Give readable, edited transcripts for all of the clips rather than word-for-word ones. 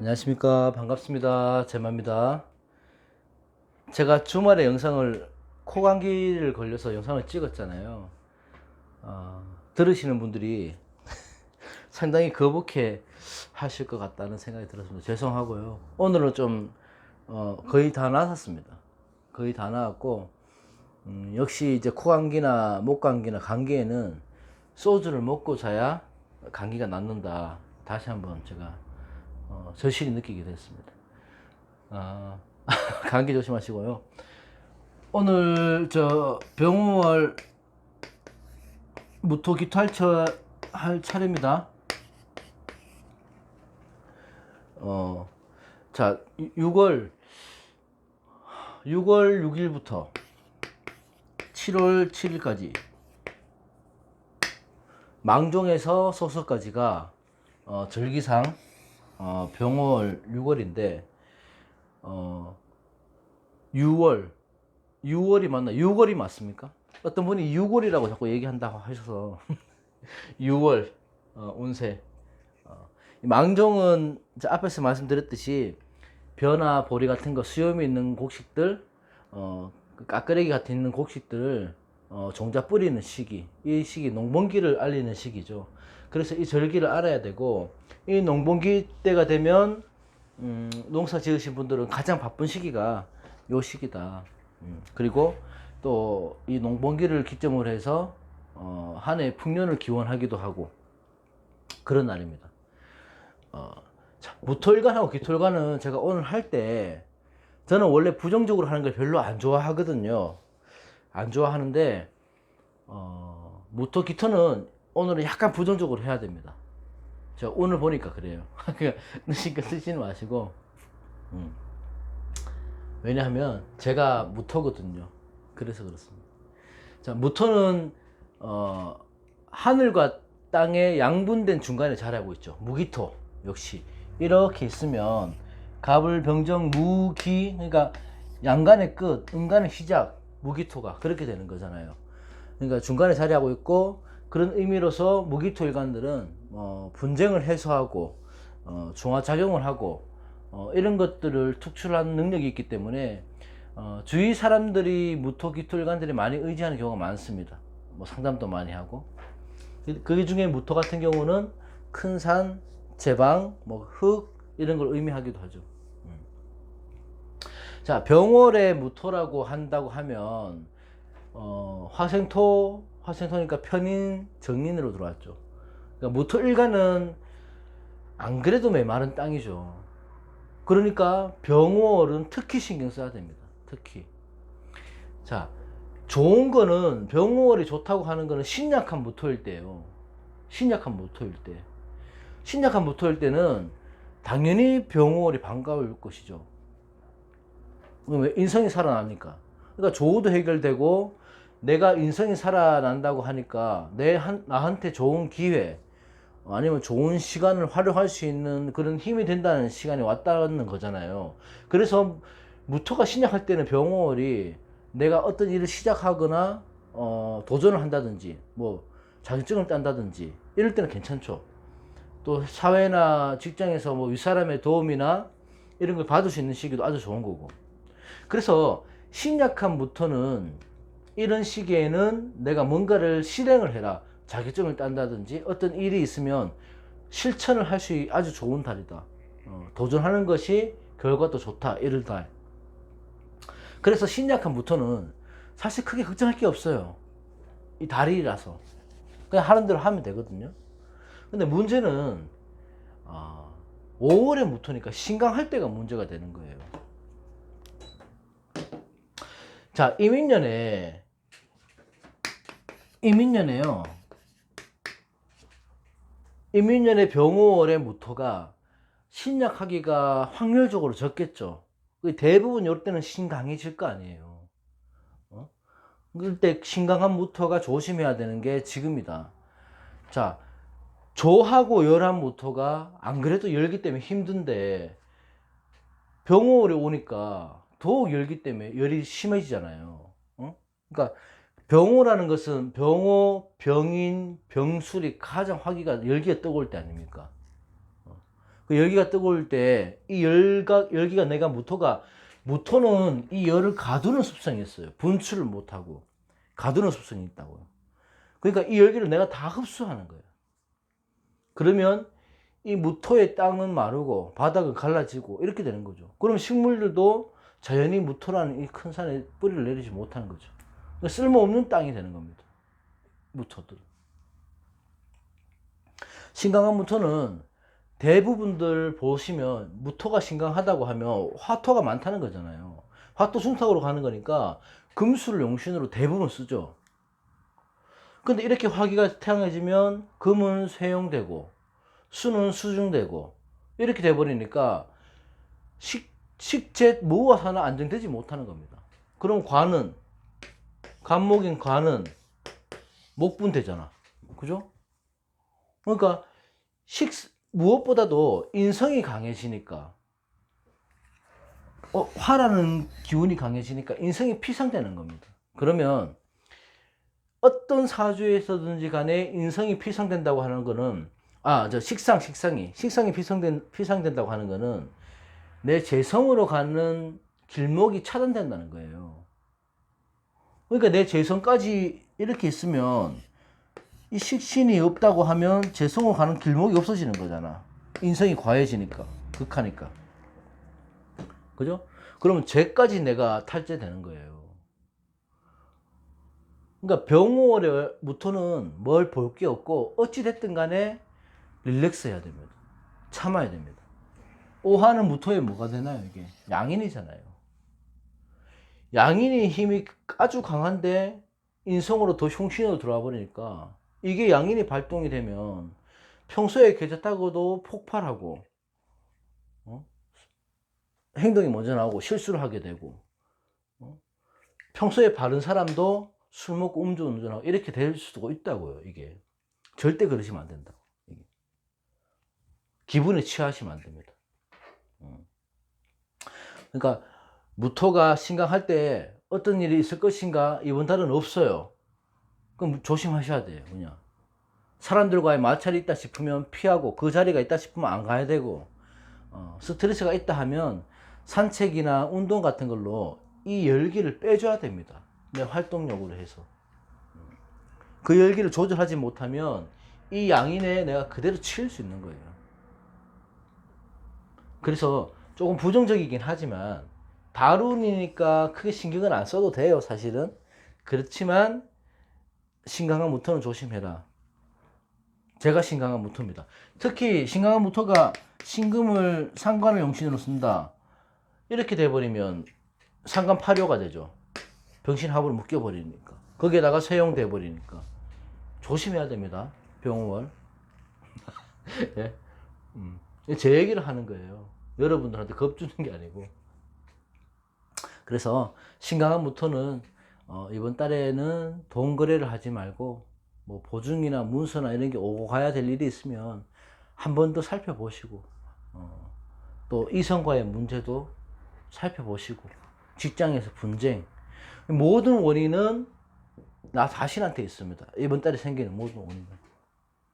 안녕하십니까. 반갑습니다. 제마입니다. 제가 주말에 코감기를 걸려서 영상을 찍었잖아요. 들으시는 분들이 상당히 거북해 하실 것 같다는 생각이 들었습니다. 죄송하고요. 오늘은 좀 거의 다 나았습니다. 거의 다 나았고, 역시 이제 코감기나 목감기나 감기에는 소주를 먹고 자야 감기가 낫는다. 다시 한번 제가 절실히 느끼게 됐습니다. 감기 조심하시고요. 오늘 저 병월 무토기토 할 차례입니다. 자, 6월 6일부터 7월 7일까지 망종에서 소서까지가 절기상 병월 6월인데 6월이 맞나? 6월이 맞습니까? 어떤 분이 6월이라고 자꾸 얘기한다고 하셔서 6월 운세. 망종은 앞에서 말씀드렸듯이 벼나 보리 같은 거 수염이 있는 곡식들, 까끄레기 같은 있는 곡식들을 종자 뿌리는 시기, 이 시기 농번기를 알리는 시기죠. 그래서 이 절기를 알아야 되고, 이 농번기 때가 되면 농사 지으신 분들은 가장 바쁜 시기가 요 시기다. 그리고 또 이 농번기를 기점으로 해서 한 해 풍년을 기원하기도 하고 그런 날입니다. 무토일간하고 기토일간은 제가 오늘 할 때, 저는 원래 부정적으로 하는 걸 별로 안 좋아하거든요. 안 좋아하는데 무토 기토는 오늘은 약간 부정적으로 해야 됩니다. 제가 오늘 보니까 그래요. 그러니까 신경 쓰지는 마시고. 왜냐하면 제가 무토거든요. 그래서 그렇습니다. 자, 무토는 하늘과 땅의 양분된 중간에 자리하고 있죠. 무기토 역시 이렇게 있으면 갑을병정 무기, 그러니까 양간의 끝, 음간의 시작, 무기토가 그렇게 되는 거잖아요. 그러니까 중간에 자리하고 있고, 그런 의미로서 무기토일간들은 분쟁을 해소하고 중화작용을 하고 이런 것들을 특출한 능력이 있기 때문에 주위 사람들이 무토기토일간들이 많이 의지하는 경우가 많습니다. 뭐 상담도 많이 하고. 그 중에 무토 같은 경우는 큰 산, 제방, 뭐 흙 이런 걸 의미하기도 하죠. 자, 병월에 무토라고 한다고 하면 화생토니까 편인, 정인으로 들어왔죠. 그러니까 무토일간은 안 그래도 메마른 땅이죠. 그러니까 병월은 특히 신경 써야 됩니다. 특히. 자, 좋은 거는, 병월이 좋다고 하는 거는 신약한 무토일 때예요. 신약한 무토일 때. 신약한 무토일 때는 당연히 병월이 반가울 것이죠. 왜? 인성이 살아나니까. 그러니까 조우도 해결되고, 내가 인성이 살아난다고 하니까 나한테 좋은 기회, 아니면 좋은 시간을 활용할 수 있는 그런 힘이 된다는 시간이 왔다는 거잖아요. 그래서 무토가 신약할 때는 병월이 내가 어떤 일을 시작하거나 도전을 한다든지 뭐 자격증을 딴다든지 이럴 때는 괜찮죠. 또 사회나 직장에서 뭐 윗사람의 도움이나 이런 걸 받을 수 있는 시기도 아주 좋은 거고. 그래서 신약한 무토는 이런 시기에는 내가 뭔가를 실행을 해라, 자격증을 딴다든지 어떤 일이 있으면 실천을 할 수 아주 좋은 달이다. 도전하는 것이 결과도 좋다, 이럴 달. 그래서 신약한 무토는 사실 크게 걱정할 게 없어요. 이 달이라서 그냥 하는 대로 하면 되거든요. 근데 문제는 5월에 무토니까 신강할 때가 문제가 되는 거예요. 자, 이민년에요. 이민년에 병호월의 무토가 신약하기가 확률적으로 적겠죠. 대부분 이럴 때는 신강해질 거 아니에요. 그때 신강한 무토가 조심해야 되는 게 지금이다. 자, 조하고 열한 무토가 안 그래도 열기 때문에 힘든데 병호월이 오니까 더욱 열기 때문에 열이 심해지잖아요. 그러니까 병호라는 것은 병호, 병인, 병술이 가장 화기가 열기가 뜨거울 때 아닙니까? 그 열기가 뜨거울 때 이 열기가 내가 무토는 이 열을 가두는 습성이 있어요. 분출을 못하고 가두는 습성이 있다고요. 그러니까 이 열기를 내가 다 흡수하는 거예요. 그러면 이 무토의 땅은 마르고 바닥은 갈라지고 이렇게 되는 거죠. 그럼 식물들도 자연히 무토라는 이 큰 산에 뿌리를 내리지 못하는 거죠. 그러니까 쓸모없는 땅이 되는 겁니다. 무토들. 신강한 무토는 대부분들 보시면 무토가 신강하다고 하면 화토가 많다는 거잖아요. 화토 중탁으로 가는 거니까 금수를 용신으로 대부분 쓰죠. 근데 이렇게 화기가 태양해지면 금은 쇠용되고 수는 수중되고 이렇게 돼버리니까 식재 무와 사는 안정되지 못하는 겁니다. 그럼 간목인 관은 목분되잖아. 그죠? 그러니까 무엇보다도 인성이 강해지니까 화라는 기운이 강해지니까 인성이 피상되는 겁니다. 그러면 어떤 사주에서든지 간에 인성이 피상된다고 하는 거는 식상이 피상된다고 하는 거는 내 재성으로 가는 길목이 차단된다는 거예요. 그러니까 내 재성까지 이렇게 있으면 이 식신이 없다고 하면 재성으로 가는 길목이 없어지는 거잖아. 인성이 과해지니까, 극하니까. 그죠? 그러면 죄까지 내가 탈제되는 거예요. 그러니까 병호월의 무토는 뭘 볼 게 없고 어찌됐든 간에 릴렉스 해야 됩니다. 참아야 됩니다. 오하는 무토에 뭐가 되나요? 이게 양인이잖아요. 양인이 힘이 아주 강한데 인성으로 더 흉신으로 들어와 버리니까 이게 양인이 발동이 되면 평소에 괜찮다고도 폭발하고 행동이 먼저 나오고 실수를 하게 되고 평소에 바른 사람도 술 먹고 음주운전하고 이렇게 될 수도 있다고요. 이게 절대 그러시면 안 된다고. 이게. 기분에 취하시면 안 됩니다. 그러니까 무토가 신강할 때 어떤 일이 있을 것인가 이번 달은 없어요. 그럼 조심하셔야 돼요. 그냥 사람들과의 마찰이 있다 싶으면 피하고 그 자리가 있다 싶으면 안 가야 되고 스트레스가 있다 하면 산책이나 운동 같은 걸로 이 열기를 빼줘야 됩니다. 내 활동력으로 해서 그 열기를 조절하지 못하면 이 양인에 내가 그대로 치일 수 있는 거예요. 그래서 조금 부정적이긴 하지만 다룬이니까 크게 신경을 안 써도 돼요. 사실은 그렇지만 신강한 무토는 조심해라. 제가 신강한 무토입니다. 특히 신강한 무토가 신금을 상관을 용신으로 쓴다 이렇게 돼버리면 상관파료가 되죠. 병신합으로 묶여버리니까 거기에다가 쇠용돼 버리니까 조심해야 됩니다. 병월. 네? 제 얘기를 하는 거예요. 여러분들한테 겁주는 게 아니고. 그래서 신강한 무토는 이번 달에는 돈 거래를 하지 말고 뭐 보증이나 문서나 이런 게 오고 가야 될 일이 있으면 한 번 더 살펴보시고 또 이성과의 문제도 살펴보시고 직장에서 분쟁 모든 원인은 나 자신한테 있습니다. 이번 달에 생기는 모든 원인은.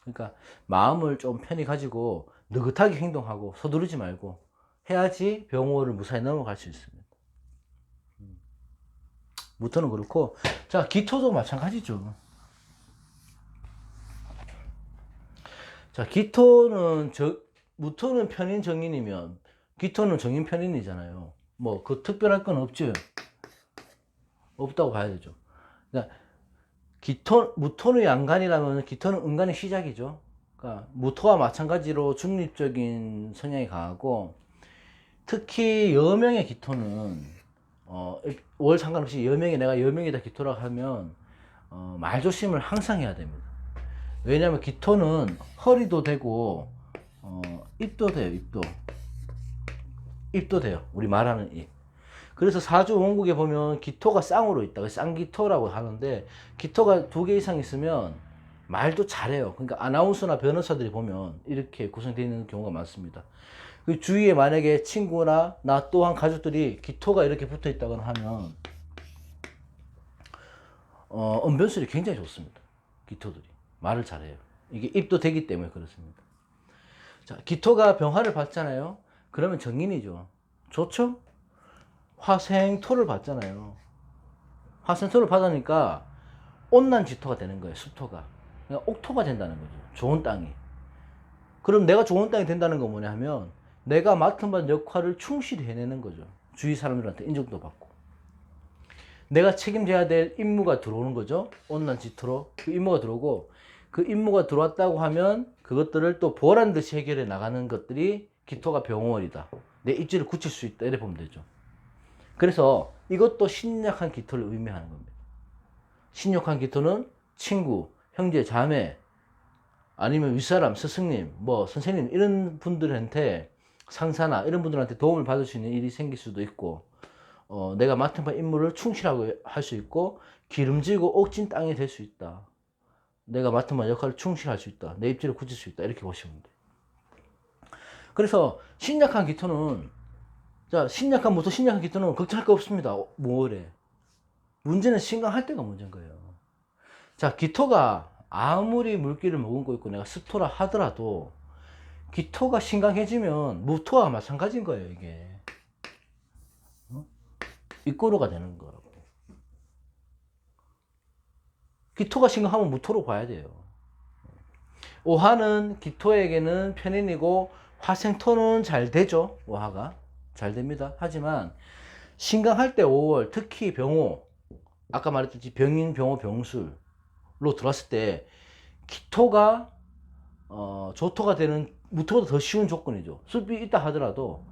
그러니까 마음을 좀 편히 가지고 느긋하게 행동하고 서두르지 말고 해야지 병호를 무사히 넘어갈 수 있습니다. 무토는 그렇고 자 기토도 마찬가지죠. 자 기토는 무토는 편인 정인이면 기토는 정인 편인이잖아요. 뭐 그 특별할 건 없죠. 없다고 봐야 되죠. 그러니까 무토는 양간이라면 기토는 음간의 시작이죠. 그러니까 무토와 마찬가지로 중립적인 성향이 강하고 특히 여명의 기토는 월 상관없이 내가 여명이다 기토라고 하면 말조심을 항상 해야 됩니다. 왜냐하면 기토는 허리도 되고 입도 돼요. 입도 돼요. 우리 말하는 입. 그래서 사주 원국에 보면 기토가 쌍으로 있다. 쌍기토라고 하는데 기토가 2개 이상 있으면 말도 잘해요. 그러니까 아나운서나 변호사들이 보면 이렇게 구성되어 있는 경우가 많습니다. 그 주위에 만약에 친구나 나 또한 가족들이 기토가 이렇게 붙어 있다거나 하면 언변술이 굉장히 좋습니다. 기토들이 말을 잘해요. 이게 입도 되기 때문에 그렇습니다. 자, 기토가 병화를 받잖아요. 그러면 정인이죠. 좋죠? 화생토를 받잖아요. 화생토를 받으니까 온난지토가 되는 거예요. 습토가. 그러니까 옥토가 된다는 거죠. 좋은 땅이. 그럼 내가 좋은 땅이 된다는 건 뭐냐 하면 내가 맡은 바 역할을 충실히 해내는 거죠. 주위 사람들한테 인정도 받고. 내가 책임져야 될 임무가 들어오는 거죠. 온난지토로. 그 임무가 들어오고 그 임무가 들어왔다고 하면 그것들을 또 보란 듯이 해결해 나가는 것들이 기토가 병월이다. 내 입지를 굳힐 수 있다. 이래 보면 되죠. 그래서 이것도 신약한 기토를 의미하는 겁니다. 신약한 기토는 친구, 형제, 자매, 아니면 윗사람, 스승님, 뭐 선생님 이런 분들한테 상사나 이런 분들한테 도움을 받을 수 있는 일이 생길 수도 있고 내가 맡은 바 임무를 충실하고 할 수 있고 기름지고 옥진 땅이 될 수 있다. 내가 맡은 바 역할을 충실할 수 있다. 내 입지를 굳힐 수 있다. 이렇게 보시면 돼요. 그래서 신약한 기토는 자 신약한 기토는 걱정할 거 없습니다. 뭐래? 문제는 신강할 때가 문제인 거예요. 자 기토가 아무리 물기를 머금고 있고 내가 습토라 하더라도 기토가 신강해지면 무토와 마찬가지인 거예요. 이게 입고로가 되는 거라고. 기토가 신강하면 무토로 봐야 돼요. 오화는 기토에게는 편인이고 화생토는 잘 되죠. 오화가 잘 됩니다. 하지만 신강할 때 5월 특히 병호 아까 말했듯이 병인, 병호, 병술로 들어왔을 때 기토가 조토가 되는 무토보다 더 쉬운 조건이죠. 숲이 있다 하더라도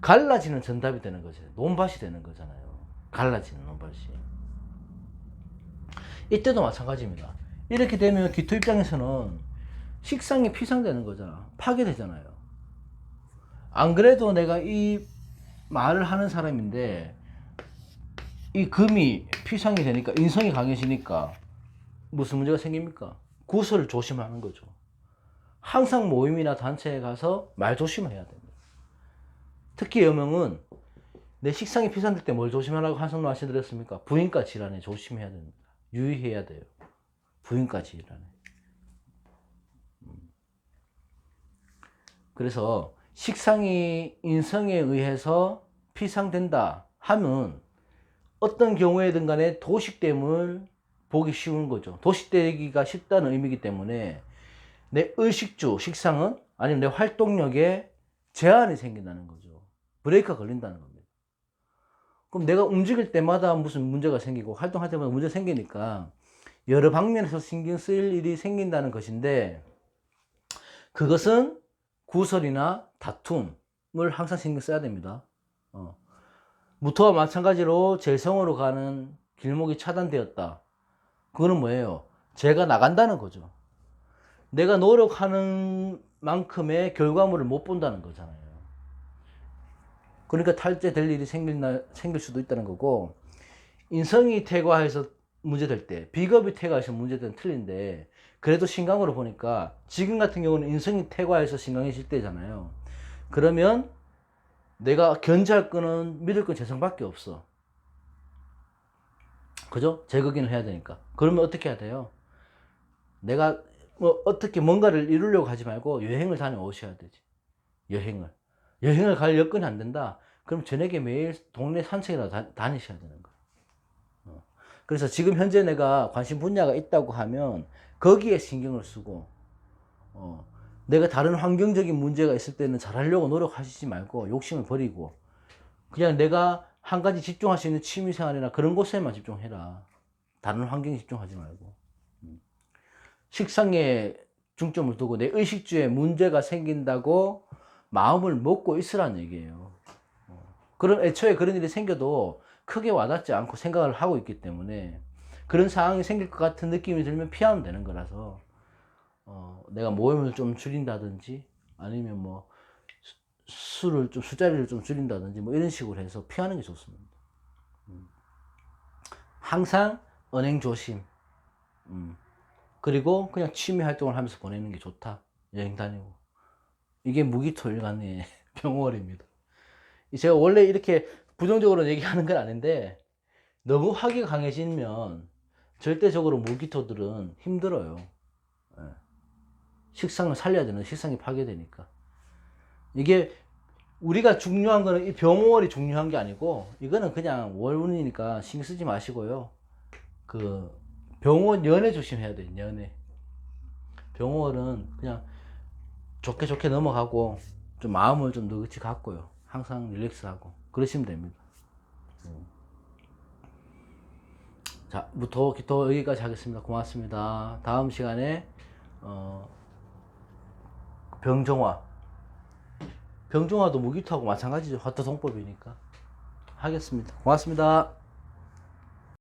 갈라지는 전답이 되는 거죠. 논밭이 되는 거잖아요. 갈라지는 논밭이. 이때도 마찬가지입니다. 이렇게 되면 기토 입장에서는 식상이 피상되는 거잖아. 파괴되잖아요. 안 그래도 내가 이 말을 하는 사람인데 이 금이 피상이 되니까 인성이 강해지니까 무슨 문제가 생깁니까? 구설을 조심하는 거죠. 항상 모임이나 단체에 가서 말 조심해야 됩니다. 특히 여명은 내 식상이 피상될 때 뭘 조심하라고 한성로 말씀드렸습니까? 부인과 질환에 조심해야 됩니다. 유의해야 돼요. 부인과 질환에. 그래서 식상이 인성에 의해서 피상된다 하면 어떤 경우에든 간에 도식됨을 보기 쉬운 거죠. 도식되기가 쉽다는 의미이기 때문에 내 의식주, 식상은 아니면 내 활동력에 제한이 생긴다는 거죠. 브레이크가 걸린다는 겁니다. 그럼 내가 움직일 때마다 무슨 문제가 생기고 활동할 때마다 문제가 생기니까 여러 방면에서 신경 쓰일 일이 생긴다는 것인데 그것은 구설이나 다툼을 항상 신경 써야 됩니다. 무토와 마찬가지로 재성으로 가는 길목이 차단되었다. 그거는 뭐예요? 제가 나간다는 거죠. 내가 노력하는 만큼의 결과물을 못 본다는 거잖아요. 그러니까 탈제될 일이 생길 수도 있다는 거고, 인성이 퇴과해서 문제될 때, 비겁이 퇴과해서 문제될 때는 틀린데, 그래도 신강으로 보니까 지금 같은 경우는 인성이 퇴과해서 신강해질 때잖아요. 그러면 내가 견제할 거는 믿을 건 재성밖에 없어. 그죠? 재극인을 해야 되니까. 그러면 어떻게 해야 돼요? 내가 뭐 어떻게 뭔가를 이루려고 하지 말고 여행을 다녀오셔야 되지. 여행을 갈 여건이 안 된다. 그럼 저녁에 매일 동네 산책이라도 다니셔야 되는 거예요. 그래서 지금 현재 내가 관심 분야가 있다고 하면 거기에 신경을 쓰고 내가 다른 환경적인 문제가 있을 때는 잘하려고 노력하시지 말고 욕심을 버리고 그냥 내가 한 가지 집중할 수 있는 취미생활이나 그런 곳에만 집중해라. 다른 환경에 집중하지 말고. 식상에 중점을 두고 내 의식주에 문제가 생긴다고 마음을 먹고 있으라는 얘기예요. 그런 애초에 그런 일이 생겨도 크게 와닿지 않고 생각을 하고 있기 때문에 그런 상황이 생길 것 같은 느낌이 들면 피하면 되는 거라서 내가 모임을 좀 줄인다든지 아니면 뭐 술자리를 좀 줄인다든지 뭐 이런 식으로 해서 피하는 게 좋습니다. 항상 언행 조심. 그리고 그냥 취미 활동을 하면서 보내는 게 좋다. 여행 다니고. 이게 무기토일간의 병월입니다. 제가 원래 이렇게 부정적으로 얘기하는 건 아닌데 너무 화기가 강해지면 절대적으로 무기토들은 힘들어요. 식상을 살려야 되는 식상이 파괴되니까. 이게 우리가 중요한 거는 이 병월이 중요한 게 아니고 이거는 그냥 월운이니까 신경 쓰지 마시고요. 그 병월 연애 조심해야 돼요. 연애. 병월은 그냥 좋게 좋게 넘어가고 좀 마음을 좀 느긋이 갖고요. 항상 릴렉스하고 그러시면 됩니다. 자, 더 여기까지 하겠습니다. 고맙습니다. 다음 시간에 병정화. 병정화도 무기토하고 마찬가지죠. 화토성법이니까 하겠습니다. 고맙습니다.